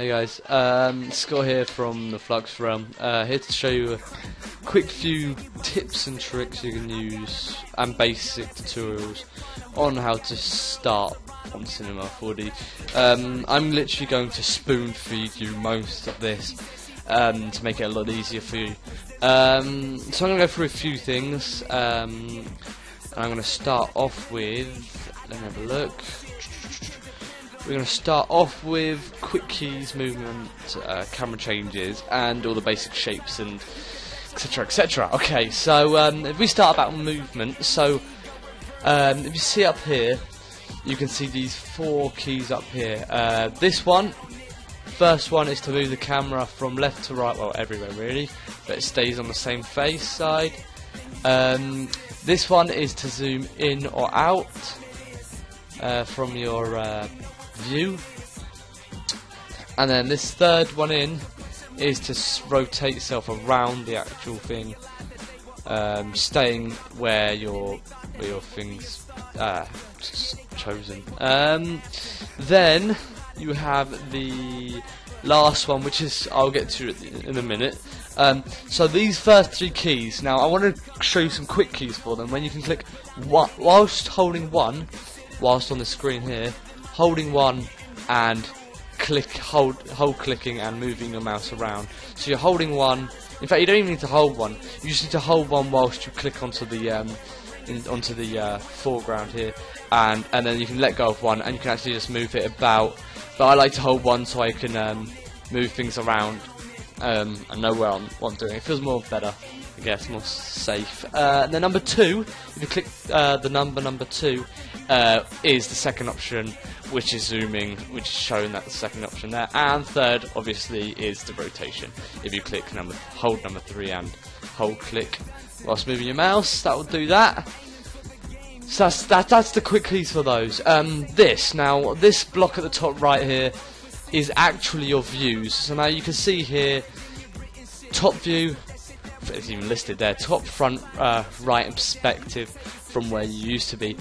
Hey guys, Scott here from the FluxRealm, here to show you a quick few tips and tricks you can use and basic tutorials on how to start on Cinema 4D. I'm literally going to spoon feed you most of this to make it a lot easier for you. So I'm going to go through a few things, and I'm going to start off with, let me have a look. We're going to start off with quick keys, movement, camera changes, and all the basic shapes and etc. etc. Okay, so if we start about movement, so if you see up here, you can see these 4 keys up here. This one, first one is to move the camera from left to right, well everywhere really, but it stays on the same face side. This one is to zoom in or out from your view, and then this third one in is to rotate yourself around the actual thing, staying where your thing's chosen. Then you have the last one, which is I'll get to in a minute. So these first 3 keys, now I want to show you some quick keys for them when you can click one whilst holding one, whilst on the screen here, holding one and hold clicking and moving your mouse around. So you're holding one. In fact, you don't even need to hold one. You just need to hold one whilst you click onto the foreground here, and then you can let go of one, and you can actually just move it about. But I like to hold one so I can move things around and know what I'm doing. It feels more better, I guess, more safe. And then number 2, if you click the number 2, is the second option, which is zooming, which is showing that the second option there. And third, obviously, is the rotation. If you click hold number 3 and hold click whilst moving your mouse, that will do that. So that's the quick keys for those. This block at the top right here is actually your views. So now you can see here, top view, it's even listed there, top, front, right, and perspective from where you used to be.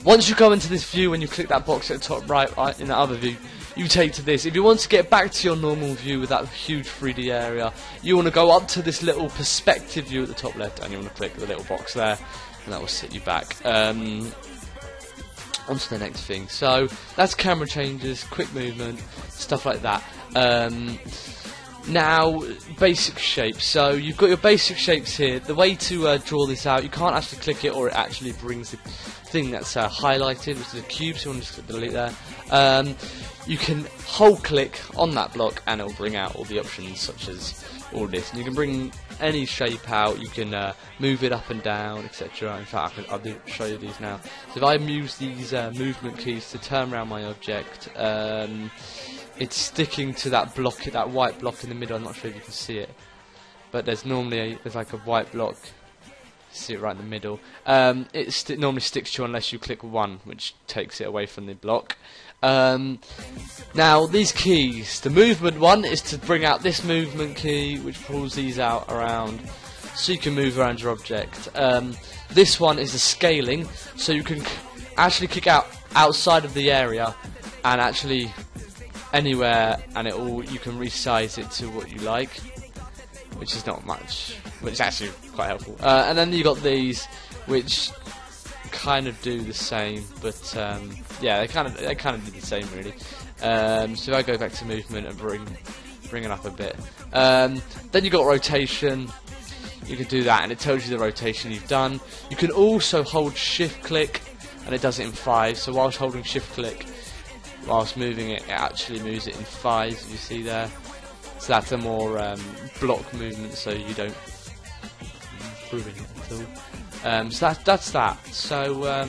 Once you go into this view, when you click that box at the top right in the other view, you take to this. If you want to get back to your normal view with that huge 3D area, you want to go up to this little perspective view at the top left, and you want to click the little box there, and that will sit you back. Onto the next thing. So that's camera changes, quick movement, stuff like that. Now, basic shapes. So you've got your basic shapes here. The way to draw this out, you can't actually click it, or it actually brings the thing that's highlighted, which is a cube, so you want to just click delete there. You can hold click on that block and it'll bring out all the options, such as all this. And you can bring any shape out, you can move it up and down, etc. In fact, I'll show you these now. So if I use these movement keys to turn around my object, it's sticking to that block, that white block in the middle. I'm not sure if you can see it, but there's like a white block. See it right in the middle. It normally sticks to you unless you click 1, which takes it away from the block. Now these keys, the movement one is to bring out this movement key, which pulls these out around, so you can move around your object. This one is the scaling, so you can actually kick out outside of the area and actually anywhere, and you can resize it to what you like, which is not much, which is actually quite helpful. And then you got these, which kind of do the same, but yeah, they kind of do the same really. So if I go back to movement and bring it up a bit, then you got rotation. You can do that, and it tells you the rotation you've done. You can also hold shift click, and it does it in 5. So whilst holding shift click, whilst moving it, it actually moves it in 5. You see there. So that's a more block movement, so you don't ruin it at all. So that's that. So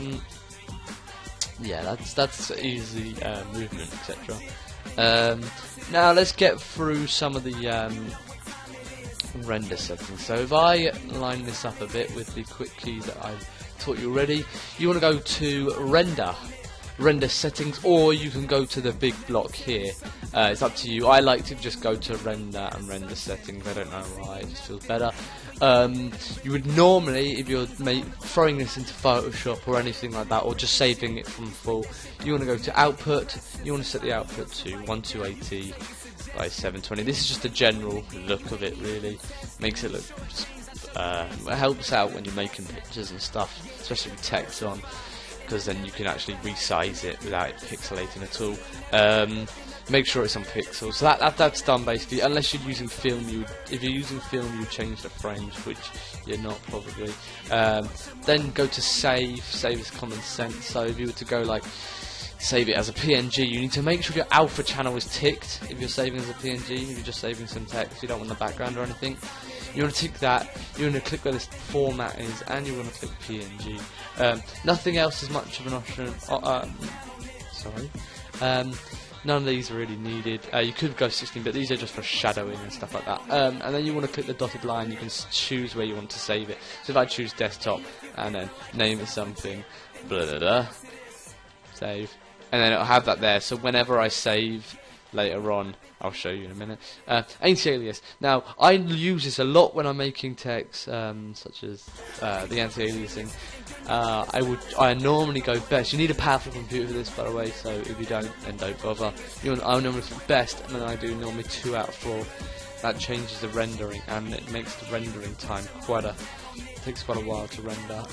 yeah, that's easy movement, etc. Now let's get through some of the render settings. So if I line this up a bit with the quick key that I've taught you already, you want to go to render. render settings, or you can go to the big block here. It's up to you. I like to just go to render and render settings. I don't know why, it just feels better. You would normally, if you're throwing this into Photoshop or anything like that, or just saving it from full, you want to go to output. You want to set the output to 1280 by 720. This is just the general look of it, really. Makes it look just, it helps out when you're making pictures and stuff, especially with text on, because then you can actually resize it without it pixelating at all. Make sure it's on pixels. So that's done basically. Unless you're using film, if you're using film, you change the frames, which you're not probably. Then go to save. Save is common sense. So if you were to go like save it as a PNG, you need to make sure your alpha channel is ticked. If you're saving as a PNG, if you're just saving some text, you don't want the background or anything. You want to tick that. You want to click where this format is, and you want to click PNG. Nothing else is much of an option. None of these are really needed. You could go 16, but these are just for shadowing and stuff like that. And then you want to click the dotted line. You can choose where you want to save it. So if I choose desktop and then name it something, blah blah blah, save, and then it'll have that there. So whenever I save later on, I'll show you in a minute. Anti-alias. Now I use this a lot when I'm making text, such as the anti-aliasing. I normally go best. You need a powerful computer for this, by the way. So if you don't, then don't bother. I normally click best, and then I do normally 2 out of 4. That changes the rendering, and it makes the rendering time takes quite a while to render.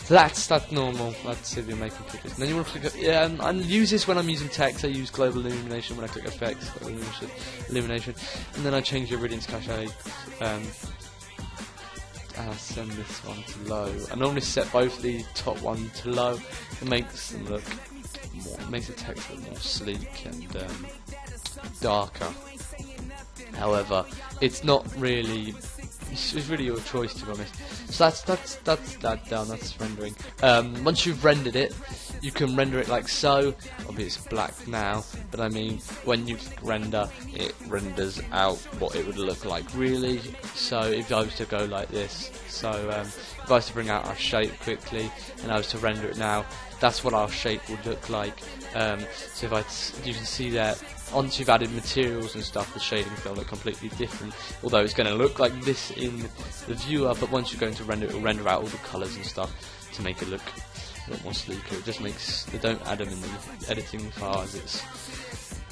So that's normal. That's if you're making pictures. And then you want to click. I use this when I'm using text. I use global illumination when I click effects, global illumination, and then I change the irradiance cache. I'll send this one to low. I normally set both the top one to low. It makes them look more. It makes the text look more sleek and darker. However, it's not really. It's really your choice, to be honest. So that's that done. That's rendering. Once you've rendered it, you can render it like so. Obviously it's black now, but I mean when you render, it renders out what it would look like really. So if I was to go like this, so if I was to bring out our shape quickly and I was to render it now, that's what our shape would look like. So if you can see there. Once you've added materials and stuff, the shading is going to look completely different. Although it's going to look like this in the viewer, but once you're going to render it, will render out all the colours and stuff to make it look a lot more sleeker. It just makes, they don't add them in the editing files, it's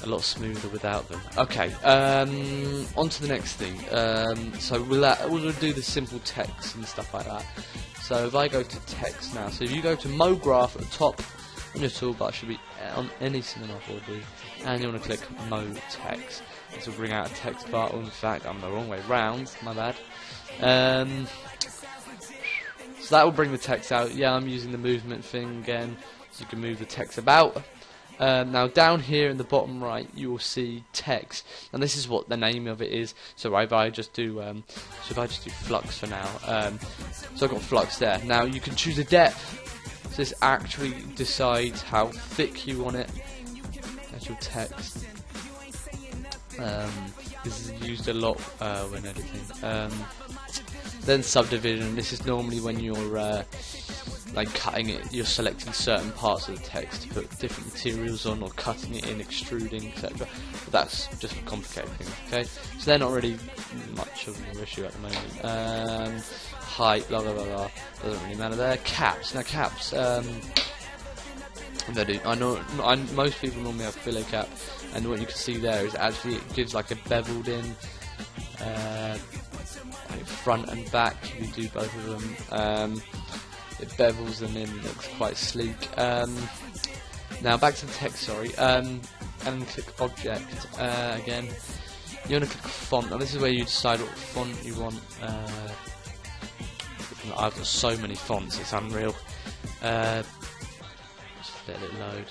a lot smoother without them. Okay, on to the next thing. So we'll do the simple text and stuff like that. So if I go to text now, so if you go to MoGraph at the top on your toolbar, should be on any Cinema 4D, and you want to click Mo Text. This will bring out a text bar. In fact, I'm the wrong way round, my bad. So that will bring the text out. Yeah, I'm using the movement thing again, so you can move the text about. Now down here in the bottom right, you will see text, and this is what the name of it is. So if I just do, flux for now. So I've got flux there. Now you can choose a depth. So this actually decides how thick you want it. That's your text. This is used a lot when editing. Then subdivision. This is normally when you're like cutting it. You're selecting certain parts of the text to put different materials on, or cutting it in, extruding, etc. But that's just for complicated things. Okay, so they're not really much of an issue at the moment. Height, blah blah blah blah. Doesn't really matter there. Caps. Now caps. Most people normally have filler cap, and what you can see there is actually it gives like a beveled in like front and back. You do both of them. It bevels them in, looks quite sleek. Now back to the text, sorry, and click object again. You want to click font. Now this is where you decide what font you want. I've got so many fonts, it's unreal. Just let it load.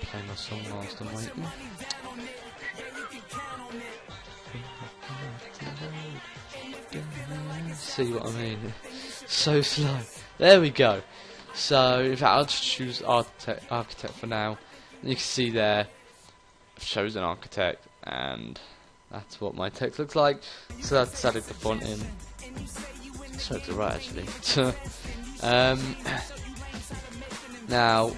Play my song whilst I'm waiting. See what I mean? So slow. There we go. So in fact, I'll just choose architect for now. And you can see there, I've chosen architect, and that's what my text looks like. So that's added the font in. So it's alright actually. Now,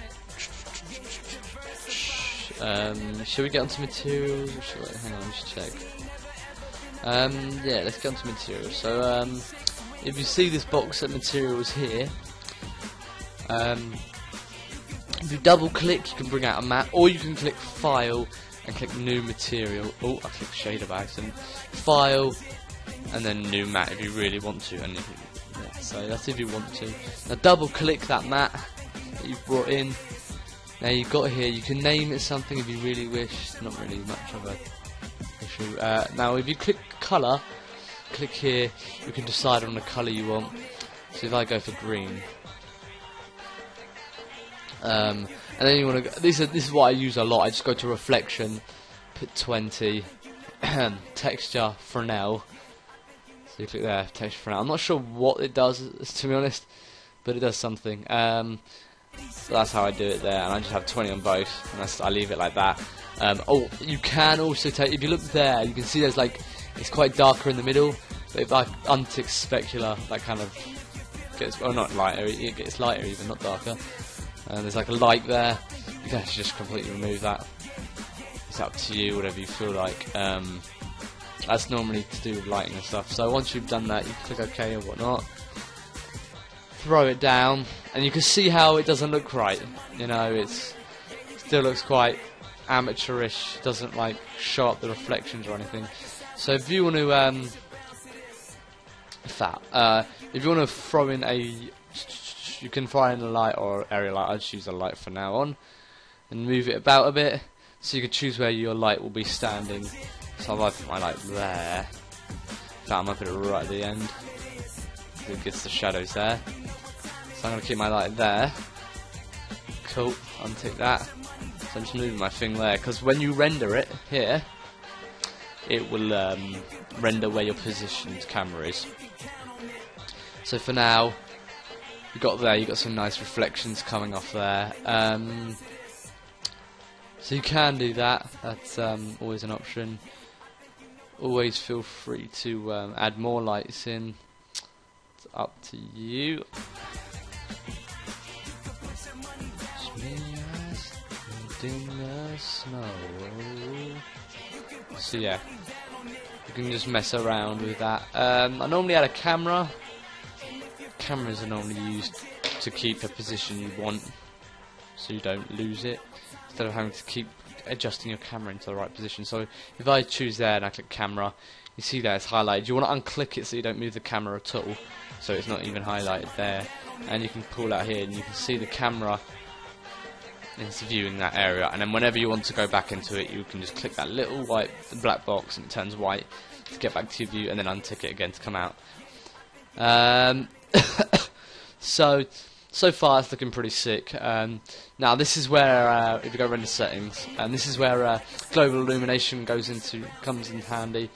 Shall we get onto materials? Or shall I, hang on, let's check. Yeah, let's get onto materials. So if you see this box at materials here, if you double click, you can bring out a map, or you can click File and click New Material. Oh, I clicked Shader by accident. File and then New Mat if you really want to. And if you, yeah, so that's if you want to. Now double click that mat that you've brought in. Now you've got here, you can name it something if you really wish. Not really much of a issue. Now if you click colour, click here, you can decide on the colour you want. So if I go for green, and then you want to. This is what I use a lot. I just go to reflection, put 20, texture Fresnel. So you click there, texture Fresnel. I'm not sure what it does, to be honest, but it does something. So that's how I do it there, and I just have 20 on both, and I leave it like that. Oh, you can also take. If you look there, you can see there's like it's quite darker in the middle. But if I untick specular, that kind of gets not lighter. It gets lighter even, not darker. And there's like a light there. You can actually just completely remove that. It's up to you, whatever you feel like. That's normally to do with lighting and stuff. So once you've done that, you can click OK or whatnot. Throw it down, and you can see how it doesn't look right. You know, it still looks quite amateurish. Doesn't like show up the reflections or anything. So if you want to, if you want to throw in you can throw in a light or area light. I'll choose a light for now on, and move it about a bit, so you can choose where your light will be standing. So I might put my light there. I might put it right at the end. It gets the shadows there. So I'm going to keep my light there. Cool, untick that. So I'm just moving my thing there, because when you render it here, it will render where your positioned camera is. So for now, you got some nice reflections coming off there. So you can do that. That's always an option. Always feel free to add more lights in. It's up to you. In the snow. So yeah, you can just mess around with that. I normally add a camera. Cameras are normally used to keep a position you want, so you don't lose it, instead of having to keep adjusting your camera into the right position. So if I choose there and I click camera, you see that it's highlighted. You want to unclick it so you don't move the camera at all, so it's not even highlighted there. And you can pull out here and you can see the camera is viewing that area, and then whenever you want to go back into it, you can just click that little black box and it turns white to get back to your view, and then untick it again to come out. So far it's looking pretty sick. Now this is where if you go render settings, and this is where global illumination comes in handy,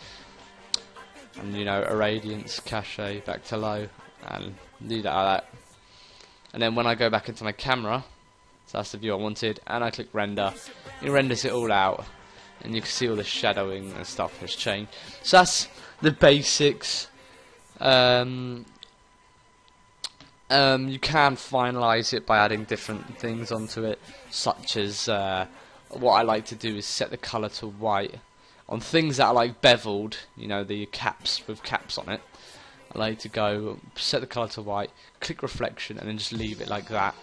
and you know, irradiance, cache back to low, and do that like that. And then when I go back into my camera, so that's the view I wanted, and I click render, it renders it all out, and you can see all the shadowing and stuff has changed. So that's the basics. You can finalise it by adding different things onto it, such as what I like to do is set the colour to white on things that are like beveled, you know, the caps with caps on it. I like to go set the colour to white, click reflection, and then just leave it like that.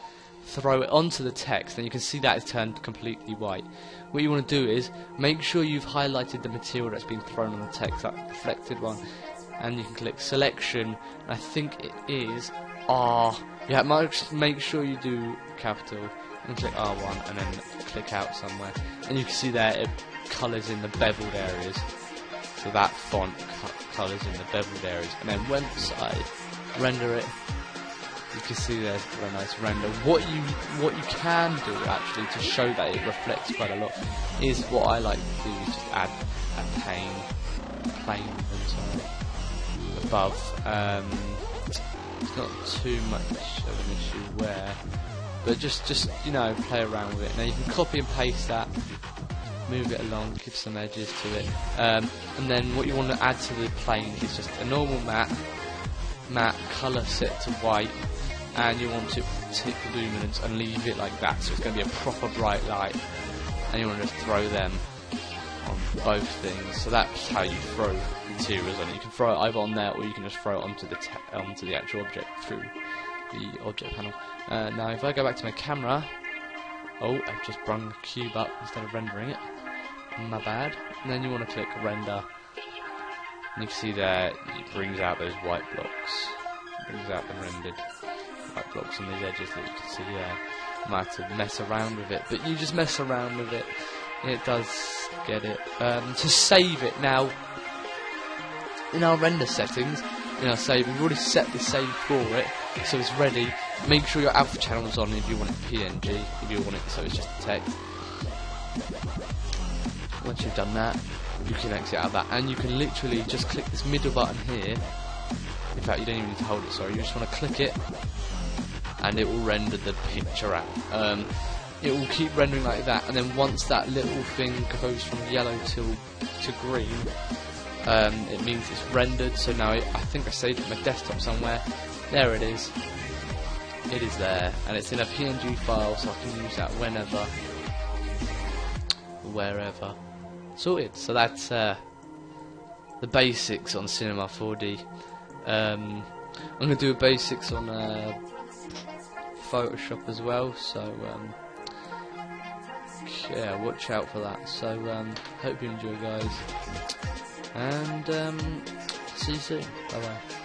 Throw it onto the text, and you can see that it's turned completely white. What you want to do is make sure you've highlighted the material that's been thrown on the text, that reflected one, and you can click selection, and I think it is R. Yeah, make sure you do capital and click R1 and then click out somewhere, and you can see there it colours in the beveled areas. So that font colours in the beveled areas, and then once I render it, you can see there's a very nice render. What you can do actually to show that it reflects quite a lot is what I like to do is just add a plane above. It's not too much of an issue where, but just you know, play around with it. Now you can copy and paste that, move it along, give some edges to it, and then what you want to add to the plane is just a normal matte colour set to white, and you want to tick luminance and leave it like that, so it's going to be a proper bright light. and you want to just throw them on both things. So that's how you throw materials on it. You can throw it either on there, or you can just throw it onto the actual object through the object panel. Now if I go back to my camera, oh, I've just brung the cube up instead of rendering it. My bad. And then you want to click render. And you can see there, it brings out those white blocks. It brings out the rendered white blocks on these edges that you can see there. I might have to mess around with it, but you just mess around with it. It does get it. To save it now, in our render settings, in our save, we've already set the save for it, so it's ready. Make sure your alpha channel's on if you want it PNG, if you want it so it's just text. Once you've done that, you can exit out of that, and you can literally just click this middle button here. In fact, you don't even need to hold it, sorry, you just want to click it, and it will render the picture out. It will keep rendering like that, and then once that little thing goes from yellow to green, it means it's rendered. So now I think I saved it on my desktop somewhere. There it is. It is there, and it's in a PNG file, so I can use that whenever, wherever. Sorted. So that's the basics on Cinema 4D. I'm going to do a basics on Photoshop as well, so yeah, watch out for that. So hope you enjoy, guys, and see you soon. Bye bye.